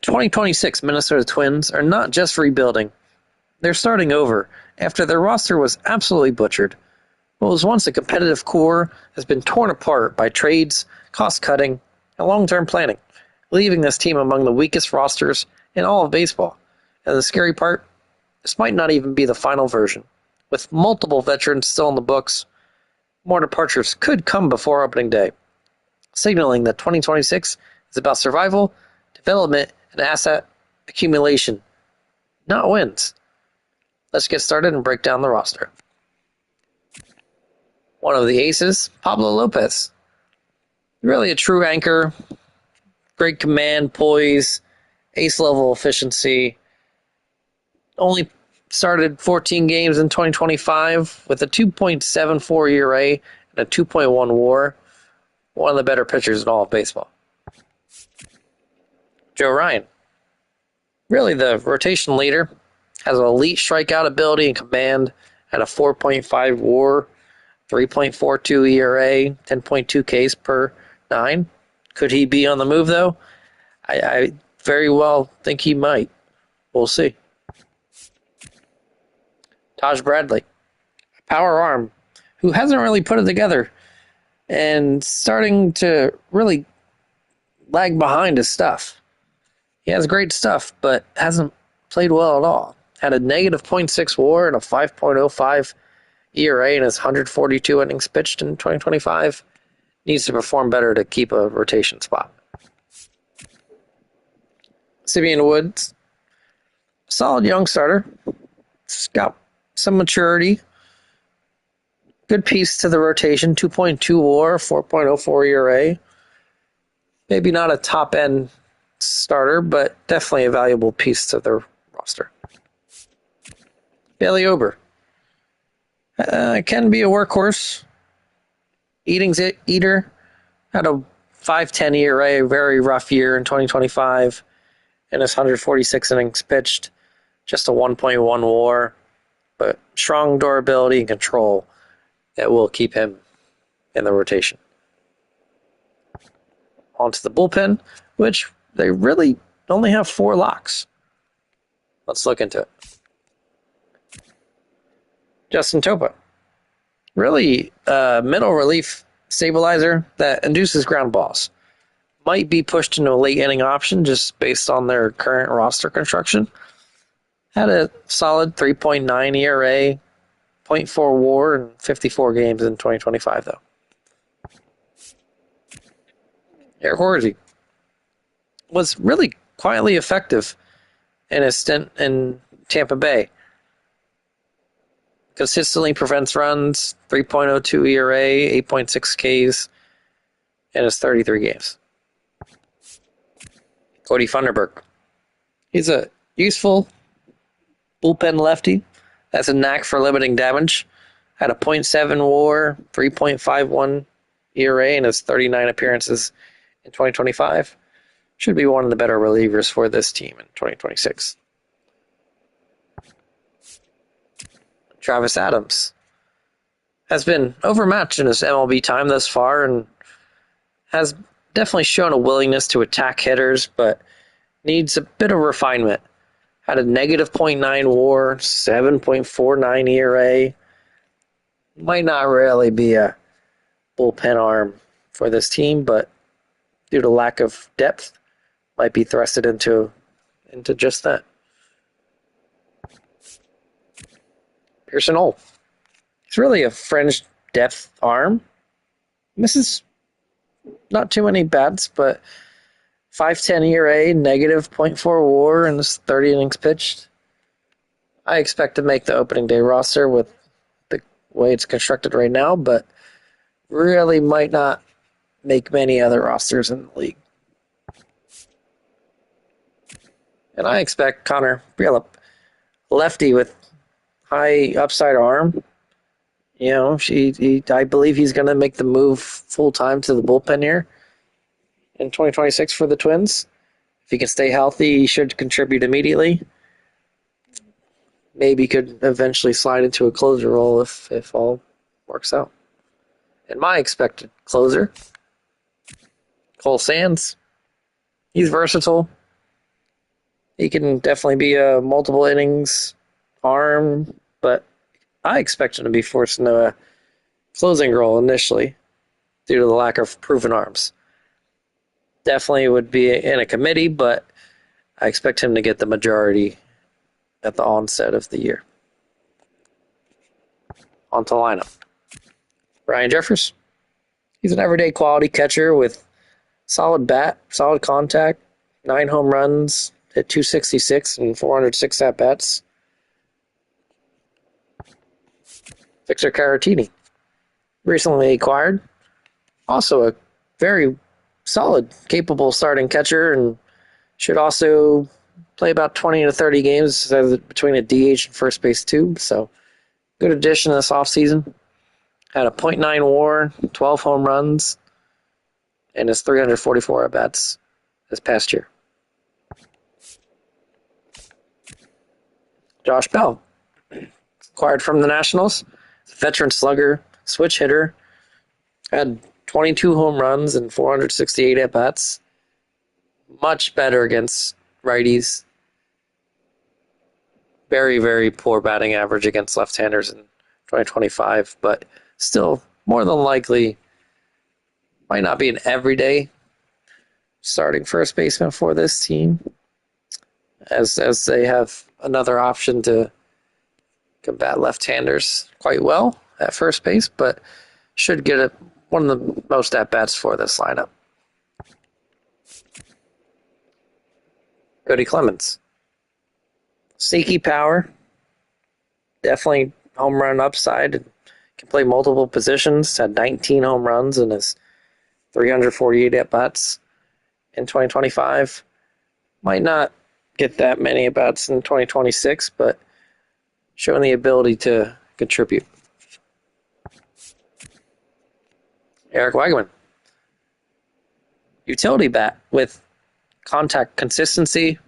2026 Minnesota Twins are not just rebuilding, they're starting over after their roster was absolutely butchered. What was once a competitive core has been torn apart by trades, cost cutting, and long term planning, leaving this team among the weakest rosters in all of baseball. And the scary part, this might not even be the final version. With multiple veterans still in the books, more departures could come before opening day, signaling that 2026 is about survival, development, and asset accumulation, not wins. Let's get started and break down the roster. One of the aces, Pablo Lopez. Really a true anchor, great command, poise, ace-level efficiency. Only started 14 games in 2025 with a 2.74 ERA and a 2.1 WAR. One of the better pitchers in all of baseball. Joe Ryan. Really the rotation leader. Has an elite strikeout ability and command at a 4.5 WAR, 3.42 ERA, 10.2 Ks per 9. Could he be on the move, though? I very well think he might. We'll see. Taj Bradley, a power arm, who hasn't really put it together and starting to really lag behind his stuff. He has great stuff, but hasn't played well at all. Had a negative .6 WAR and a 5.05 ERA in his 142 innings pitched in 2025. Needs to perform better to keep a rotation spot. Simeon Woods, solid young starter. He's got some maturity. Good piece to the rotation. 2.2 WAR, 4.04 ERA. Maybe not a top-end starter, but definitely a valuable piece to their roster. Bailey Ober. Can be a workhorse. Eater. Had a 5.10 ERA, very rough year in 2025. In his 146 innings pitched, just a 1.1 WAR. But strong durability and control that will keep him in the rotation. Onto the bullpen, which they really only have 4 locks. Let's look into it. Justin Topa. Really middle relief stabilizer that induces ground balls. Might be pushed into a late inning option just based on their current roster construction. Had a solid 3.9 ERA, .4 WAR, and 54 games in 2025, though. Eric Horsey was really quietly effective in his stint in Tampa Bay. Consistently prevents runs, 3.02 ERA, 8.6 Ks in his 33 games. Cody Funderburk. He's a useful bullpen lefty. That's a knack for limiting damage. Had a .7 WAR, 3.51 ERA in his 39 appearances in 2025. Should be one of the better relievers for this team in 2026. Travis Adams has been overmatched in his MLB time thus far and has definitely shown a willingness to attack hitters, but needs a bit of refinement. Had a negative .9 WAR, 7.49 ERA. Might not really be a bullpen arm for this team, but due to lack of depth, might be thrusted into just that. Pearson Ole. He's really a fringe depth arm. Misses not too many bats, but 5.10 ERA, negative .4 WAR in this 30 innings pitched. I expect to make the opening day roster with the way it's constructed right now, but really might not make many other rosters in the league. And I expect Connor Brealup, lefty with high upside arm. You know, I believe he's going to make the move full time to the bullpen here in 2026 for the Twins. If he can stay healthy, he should contribute immediately. Maybe could eventually slide into a closer role if all works out. And my expected closer, Cole Sands. He's versatile. He can definitely be a multiple innings arm, but I expect him to be forced into a closing role initially due to the lack of proven arms. Definitely would be in a committee, but I expect him to get the majority at the onset of the year. On to lineup. Ryan Jeffers. He's an everyday quality catcher with solid bat, solid contact, 9 home runs, hit 266 and 406 at-bats. Victor Caratini. Recently acquired. Also a very solid, capable starting catcher and should also play about 20 to 30 games between a DH and first base too. So good addition this offseason. Had a .9 WAR, 12 home runs, and his 344 at-bats this past year. Josh Bell, acquired from the Nationals, veteran slugger, switch hitter, had 22 home runs and 468 at-bats. Much better against righties. Very, very poor batting average against left-handers in 2025, but still more than likely might not be an everyday starting first baseman for this team, as they have another option to combat left-handers quite well at first base, but should get one of the most at-bats for this lineup. Cody Clemens. Sneaky power. Definitely home run upside. Can play multiple positions. Had 19 home runs in his 348 at-bats in 2025. Might not get that many at-bats in 2026, but showing the ability to contribute. Eric Wegman. Utility bat with contact consistency.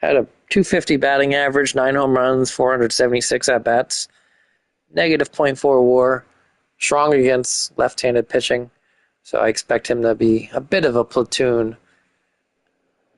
Had a 250 batting average, 9 home runs, 476 at-bats. Negative .4 WAR. Strong against left-handed pitching. So I expect him to be a bit of a platoon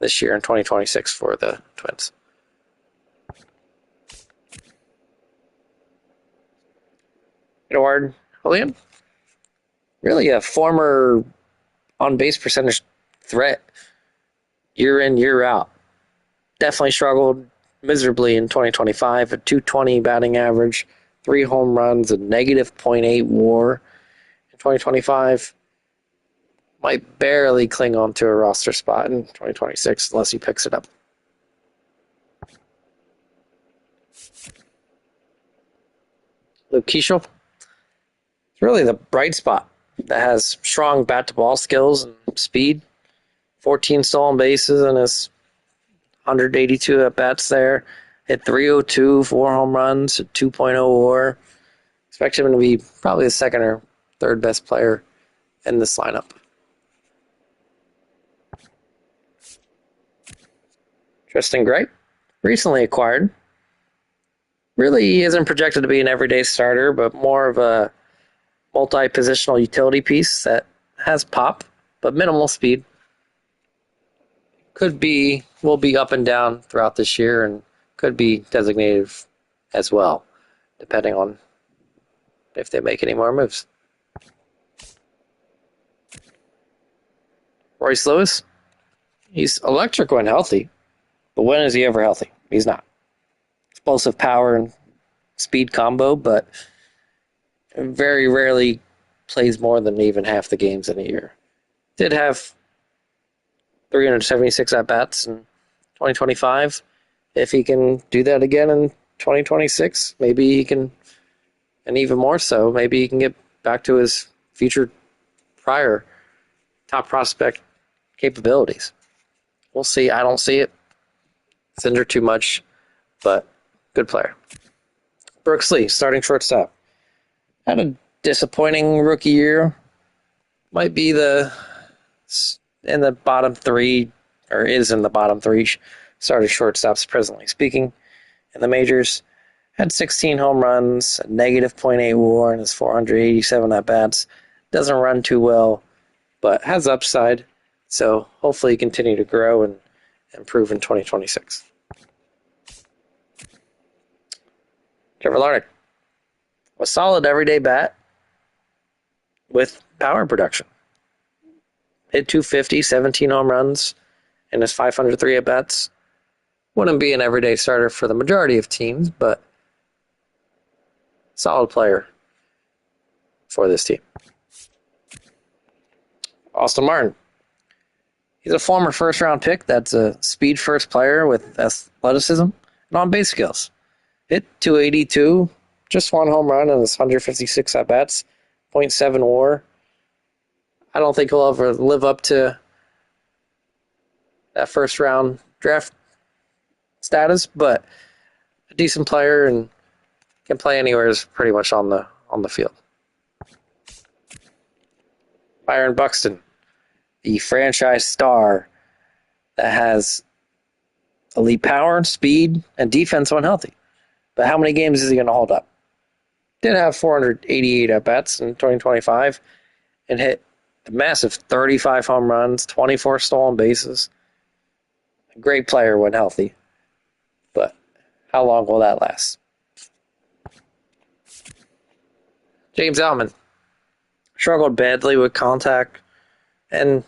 this year in 2026 for the Twins. Edouard Julien. Really a former on-base percentage threat year in, year out. Definitely struggled miserably in 2025, a 220 batting average, 3 home runs, a negative .8 WAR in 2025. Might barely cling on to a roster spot in 2026 unless he picks it up. Luke Keeschel. It's really the bright spot that has strong bat-to-ball skills and speed. 14 stolen bases in his 182 at-bats there. Hit 302, 4 home runs, 2.0 WAR. Expect him to be probably the second or third best player in this lineup. Tristan Gray, recently acquired. Really, he isn't projected to be an everyday starter, but more of a multi-positional utility piece that has pop, but minimal speed. Will be up and down throughout this year and could be designated as well, depending on if they make any more moves. Royce Lewis, he's electric when healthy, but when is he ever healthy? He's not. Explosive power and speed combo, but very rarely plays more than even half the games in a year. Did have 376 at-bats in 2025. If he can do that again in 2026, maybe he can, and even more so, maybe he can get back to his future prior top prospect capabilities. We'll see. I don't see it. It's injured too much, but good player. Brooks Lee, starting shortstop. Had a disappointing rookie year. Might be in the bottom 3, or is in the bottom 3 starting shortstops presently speaking in the majors. Had 16 home runs, a negative .8 WAR, and his 487 at-bats. Doesn't run too well, but has upside. So hopefully continue to grow improve in 2026. Trevor Larnach, a solid everyday bat with power production. Hit 250, 17 home runs in his 503 at-bats. Wouldn't be an everyday starter for the majority of teams, but solid player for this team. Austin Martin. He's a former first-round pick that's a speed-first player with athleticism and on-base skills. Hit 282, just one home run in his 156 at-bats, .7 WAR. I don't think he'll ever live up to that first-round draft status, but a decent player and can play anywhere is pretty much on the field. Byron Buxton, the franchise star that has elite power, speed, and defense when healthy. But how many games is he going to hold up? Did have 488 at-bats in 2025 and hit a massive 35 home runs, 24 stolen bases. A great player when healthy. But how long will that last? James Outman struggled badly with contact and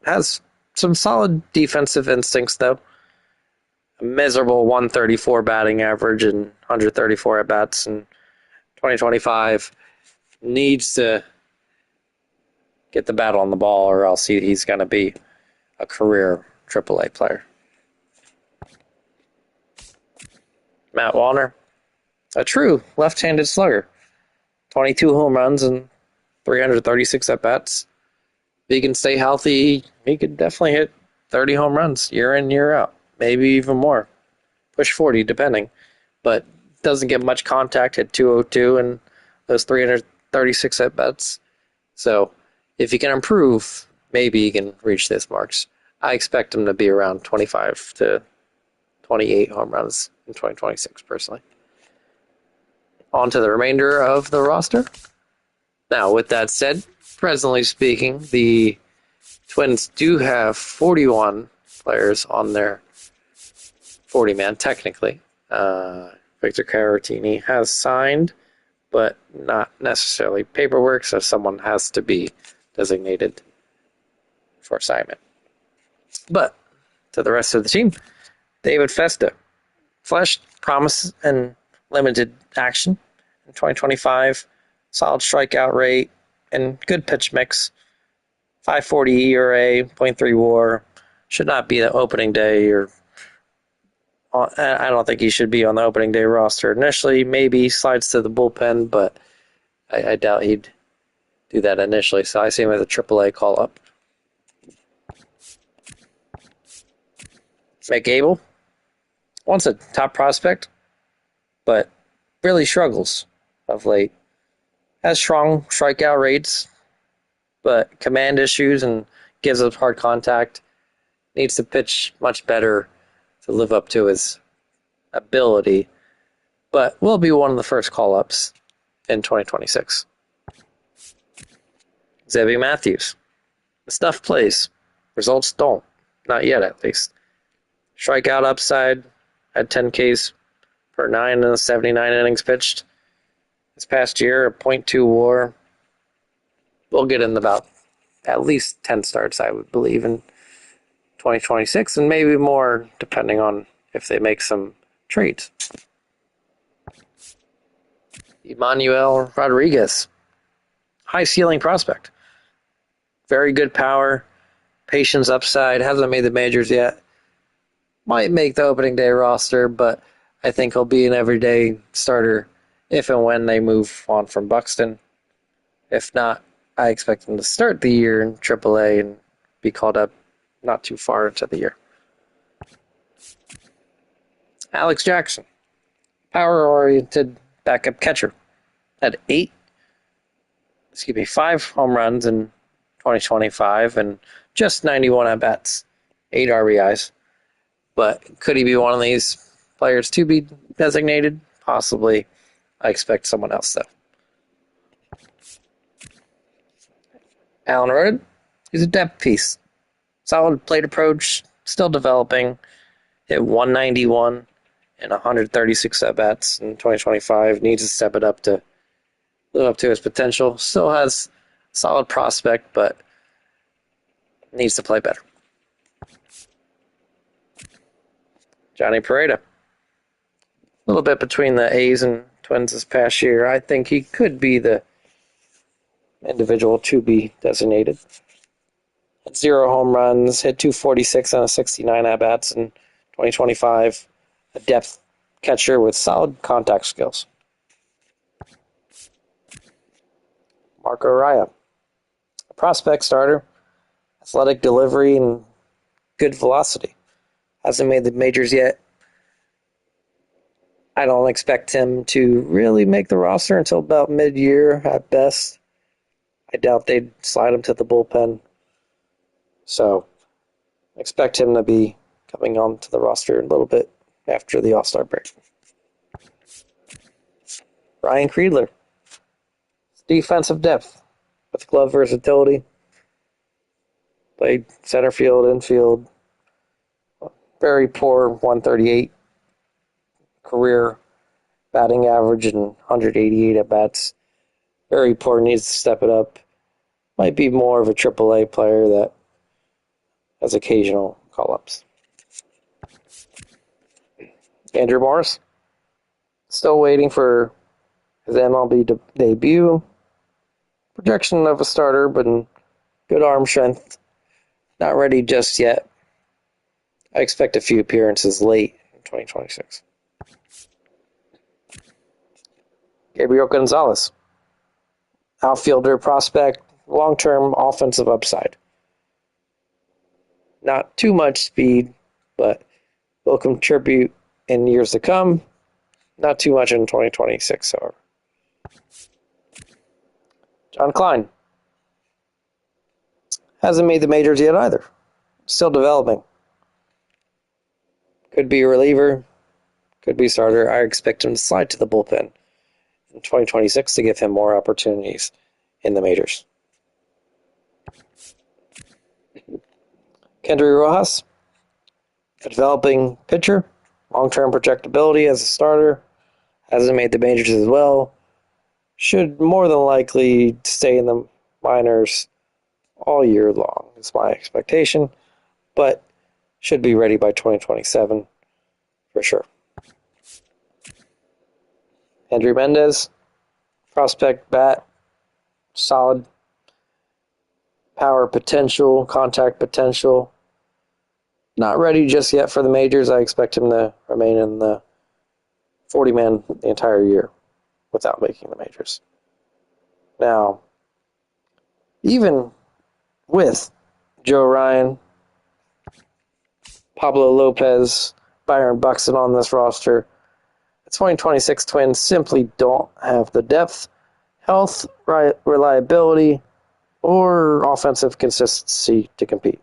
has some solid defensive instincts, though. A miserable 134 batting average and 134 at-bats in 2025. Needs to get the bat on the ball or else he's going to be a career AAA player. Matt Wallner, a true left-handed slugger. 22 home runs and 336 at-bats. If he can stay healthy, he could definitely hit 30 home runs year in, year out. Maybe even more. Push 40, depending. But doesn't get much contact, hit 202 and those 336 at-bats. So if he can improve, maybe he can reach this marks. I expect him to be around 25 to 28 home runs in 2026, personally. On to the remainder of the roster. Now, with that said, presently speaking, the Twins do have 41 players on their 40-man, technically. Victor Caratini has signed, but not necessarily paperwork, so someone has to be designated for assignment. But to the rest of the team, David Festa flashed promise and limited action in 2025. Solid strikeout rate and good pitch mix. 5.40 ERA, .3 WAR. Should not be the opening day, or I don't think he should be on the opening day roster initially. Maybe slides to the bullpen, but I doubt he'd do that initially. So I see him as a AAA call-up. Mick Abel, once a top prospect, but really struggles of late. Has strong strikeout rates, but command issues and gives up hard contact. Needs to pitch much better to live up to his ability, but will be one of the first call-ups in 2026. Zebby Matthews. The stuff plays. Results don't. Not yet, at least. Strikeout upside at 10 Ks per 9 in the 79 innings pitched. This past year, a .2 WAR. We'll get in about at least 10 starts, I would believe, in 2026, and maybe more, depending on if they make some trades. Emmanuel Rodriguez. High ceiling prospect. Very good power. Patience upside. Hasn't made the majors yet. Might make the opening day roster, but I think he'll be an everyday starter if and when they move on from Buxton. If not, I expect him to start the year in AAA and be called up not too far into the year. Alex Jackson, power-oriented backup catcher, had 5 home runs in 2025 and just 91 at-bats, 8 RBIs. But could he be one of these players to be designated? Possibly. I expect someone else, though. Alan Roden, he's a depth piece. Solid plate approach, still developing. Hit 191 and 136 at-bats in 2025. Needs to step it up to live up to his potential. Still has solid prospect, but needs to play better. Johnny Pareda. A little bit between the A's and Twins this past year. I think he could be the individual to be designated. Had 0 home runs, hit 246 on a 69 at-bats in 2025. A depth catcher with solid contact skills. Marco Araya. A prospect starter, athletic delivery, and good velocity. Hasn't made the majors yet. I don't expect him to really make the roster until about mid-year at best. I doubt they'd slide him to the bullpen. So, expect him to be coming on to the roster a little bit after the All-Star break. Ryan Kreidler. Defensive depth with glove versatility. Played center field, infield. Very poor 138 career batting average and 188 at-bats. Very poor, needs to step it up. Might be more of a AAA player that has occasional call-ups. Andrew Morris. Still waiting for his MLB debut. Projection of a starter, but good arm strength. Not ready just yet. I expect a few appearances late in 2026. Gabriel Gonzalez. Outfielder prospect, long-term offensive upside. Not too much speed, but will contribute in years to come. Not too much in 2026, however. John Klein. Hasn't made the majors yet either. Still developing. Could be a reliever. Could be a starter. I expect him to slide to the bullpen in 2026 to give him more opportunities in the majors. Kendry Rojas. A developing pitcher. Long-term projectability as a starter. Hasn't made the majors as well. Should more than likely stay in the minors all year long, is my expectation. But should be ready by 2027 for sure. Andrew Mendez. Prospect bat. Solid power potential, contact potential. Not ready just yet for the majors. I expect him to remain in the 40-man the entire year without making the majors. Now, even with Joe Ryan, Pablo Lopez, Byron Buxton on this roster, the 2026 Twins simply don't have the depth, health, reliability, or offensive consistency to compete.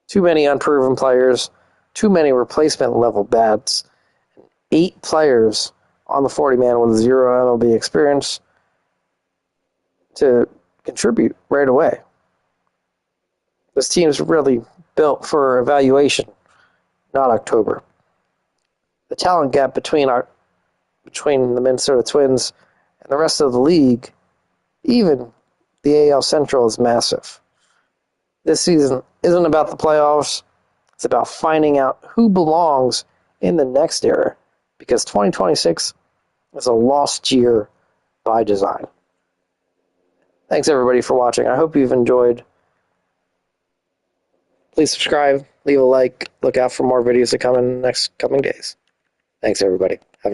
Too many unproven players, too many replacement-level bats, 8 players on the 40-man with 0 MLB experience to contribute right away. This team's really built for evaluation, not October. The talent gap between the Minnesota Twins and the rest of the league, even the AL Central, is massive. This season isn't about the playoffs. It's about finding out who belongs in the next era, because 2026 is a lost year by design. Thanks, everybody, for watching. I hope you've enjoyed. Please subscribe, leave a like, look out for more videos to come in the next coming days. Thanks, everybody.